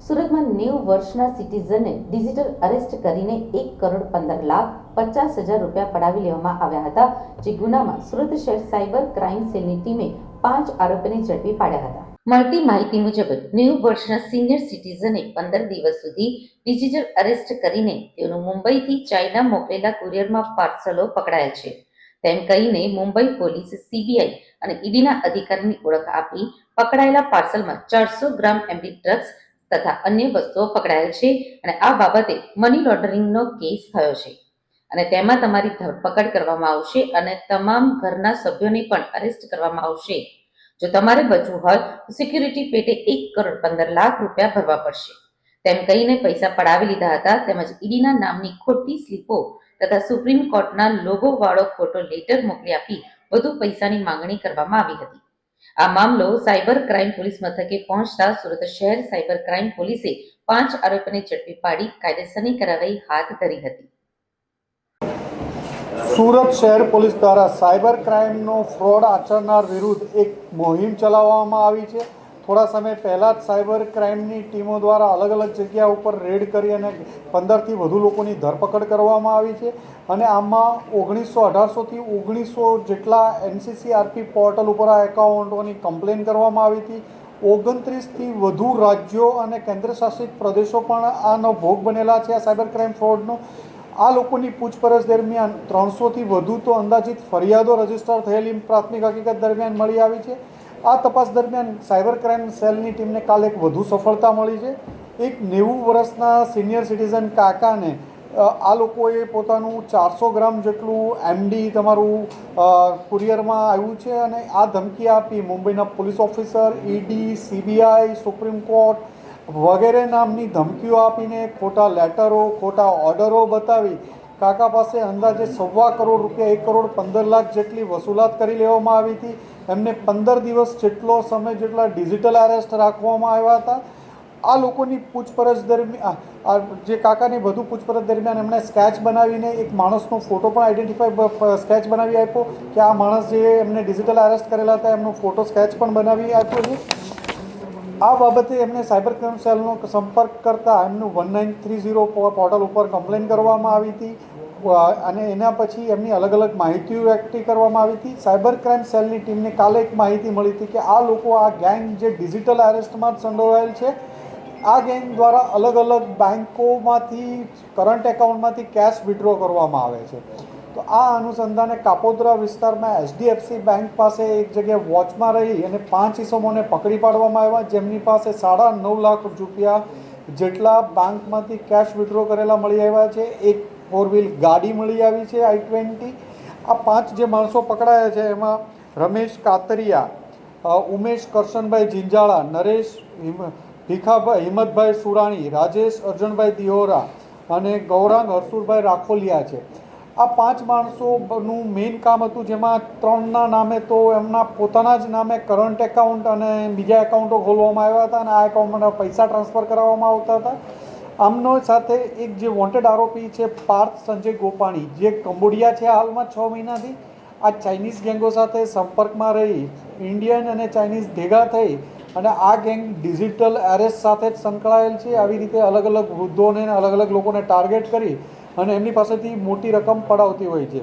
સુરતમાં 90 વર્ષના સિટીઝનને digital arrest કરીને 1,15,50,000 રૂપિયા પડાવી લેવામાં આવ્યા હતા। જે ગુનામાં સુરત શહેર સાયબર ક્રાઇમ સેલની ટીમે 5 આરોપીને ઝડપી પાડ્યા હતા। મળતી માહિતી મુજબ 90 વર્ષના સિનિયર સિટીઝને 15 દિવસ સુધી ડિજિટલ અરેસ્ટ કરીને તેઓનું મુંબઈથી ચાઇના મોકલેલા કુરિયરમાં પાર્સલો પકડાયા છે તેમ કહીને મુંબઈ પોલીસ, સીબીઆઈ અને ઈડીના અધિકારીની ઓળખ આપી પકડાયેલા પાર્સલમાં 400 ગ્રામ એમડી ડ્રગ્સ તથા અન્ય વસ્તુઓ પકડાયેલ છે અને આ બાબતે મની લોન્ડરિંગનો કેસ થયો છે અને તેમાં તમારી ધરપકડ કરવામાં આવશે અને તમામ ઘરના સભ્યોને પણ અરેસ્ટ કરવામાં આવશે। જો તમારે બચવું હોય તો સિક્યુરિટી પેટે 1,15,00,000 રૂપિયા ભરવા પડશે તેમ કહીને પૈસા પડાવી લીધા હતા। તેમજ ઈડીના નામની ખોટી સ્લીપો તથા સુપ્રીમ કોર્ટના લોગો વાળો ખોટો લેટર મોકલી આપી વધુ પૈસાની માંગણી કરવામાં આવી હતી। આ મામલો સાયબર ક્રાઇમ પોલીસ મથકે પહોંચતા સુરત શહેર સાયબર ક્રાઇમ પોલીસે 5 આરોપીને ઝડપી પાડી કાયદેસરની કાર્યવાહી હાથ ધરી હતી। સુરત શહેર પોલીસ દ્વારા સાયબર ક્રાઇમનો ફ્રોડ આચરનાર વિરુદ્ધ એક મુહિમ ચલાવવામાં આવી છે। થોડા સમય પહેલાં જ સાયબર ક્રાઇમની ટીમો દ્વારા અલગ અલગ જગ્યા ઉપર રેડ કરી અને 15થી વધુ લોકોની ધરપકડ કરવામાં આવી છે અને આમાં 1800થી 1900 જેટલા NCCRP પોર્ટલ ઉપર આ એકાઉન્ટોની કમ્પ્લેન કરવામાં આવી હતી। 29થી વધુ રાજ્યો અને કેન્દ્રશાસિત પ્રદેશો પણ આનો ભોગ બનેલા છે। આ સાયબર ક્રાઇમ ફ્રોડનો આ લોકોની પૂછપરછ દરમિયાન 300થી વધુ તો અંદાજિત ફરિયાદો રજીસ્ટર થયેલી પ્રાથમિક હકીકત દરમિયાન મળી આવી છે। આ તપાસ દરમિયાન સાયબર ક્રાઇમ સેલની ટીમને કાલ એક વધુ સફળતા મળી છે। એક 90 વર્ષના સિનિયર સિટીઝન કાકાને આ લોકોએ પોતાનું 400 ગ્રામ જેટલું એમડી તમારું કુરિયરમાં આવ્યું છે અને આ ધમકી આપી મુંબઈના police officer, ED, CBI, Supreme Court વગેરે નામની ધમકીઓ આપીને ખોટા લેટરો, ખોટા ઓર્ડરો બતાવી કાકા પાસે અંદાજે 1.25 કરોડ રૂપિયા, 1,15,00,000 જેટલી વસૂલાત કરી લેવામાં આવી હતી। એમને 15 દિવસ જેટલો સમય જેટલા ડિજિટલ અરેસ્ટ રાખવામાં આવ્યા હતા। આ લોકોની પૂછપરછ દરમિયાન જે કાકાની વધુ પૂછપરછ દરમિયાન એમણે સ્કેચ બનાવીને એક માણસનો ફોટો પણ આઈડેન્ટિફાઈ સ્કેચ બનાવી આપ્યો કે આ માણસ જે એમને ડિજિટલ અરેસ્ટ કરેલા હતા એમનો ફોટો સ્કેચ પણ બનાવી આપ્યો છે। આ બાબતે એમને સાયબર ક્રાઇમ સેલનો સંપર્ક કરતા એમનું 1930 પોર્ટલ ઉપર કમ્પ્લેન કરવામાં આવી હતી અને એના પછી એમની અલગ અલગ માહિતીઓ એકઠી કરવામાં આવી હતી। સાયબર ક્રાઇમ સેલની ટીમને કાલે એક માહિતી મળી હતી કે આ લોકો, આ ગેંગ જે ડિજિટલ અરેસ્ટમાં સંડોવાયેલ છે, આ ગેંગ દ્વારા અલગ અલગ બેન્કોમાંથી, કરંટ એકાઉન્ટમાંથી કેશ વિડ્રો કરવામાં આવે છે। તો આ અનુસંધાને કાપોદ્રા વિસ્તારમાં HDFC બેંક પાસે એક જગ્યાએ વોચમાં રહી અને 5 ઇસમોને પકડી પાડવામાં આવ્યા જેમની પાસે 9.5 લાખ રૂપિયા જેટલા બેંકમાંથી કેશ વિડ્રો કરેલા મળી આવ્યા છે। એક 4 વ્હીલ ગાડી મળી આવી છે i20। આ 5 જે માણસો પકડાયા છે એમાં રમેશ કાતરિયા, ઉમેશ કરશનભાઈ જિંજાળા, નરેશ હિંમતભાઈ સુરાણી, રાજેશ અર્જુનભાઈ દિહોરા અને ગૌરાંગ હરસુરભાઈ રાખોલિયા છે। આ 5 માણસોનું મેઇન કામ હતું જેમાં 3ના નામે તો એમના પોતાના જ નામે કરંટ એકાઉન્ટ અને બીજા એકાઉન્ટો ખોલવામાં આવ્યા હતા અને આ એકાઉન્ટમાં પૈસા ટ્રાન્સફર કરવામાં આવતા હતા। આમનો સાથે એક જે વોન્ટેડ આરોપી છે પાર્થ સંજય ગોપાણી, જે કંબોડિયા છે હાલમાં 6 મહિનાથી, આ ચાઇનીઝ ગેંગો સાથે સંપર્કમાં રહી ઇન્ડિયન અને ચાઇનીઝ ભેગા થઈ અને આ ગેંગ ડિજિટલ અરેસ્ટ સાથે જ સંકળાયેલ છે। આવી રીતે અલગ અલગ વૃદ્ધોને અલગ અલગ લોકોને ટાર્ગેટ કરી અને એમની પાસેથી મોટી રકમ પડાવતી હોય છે।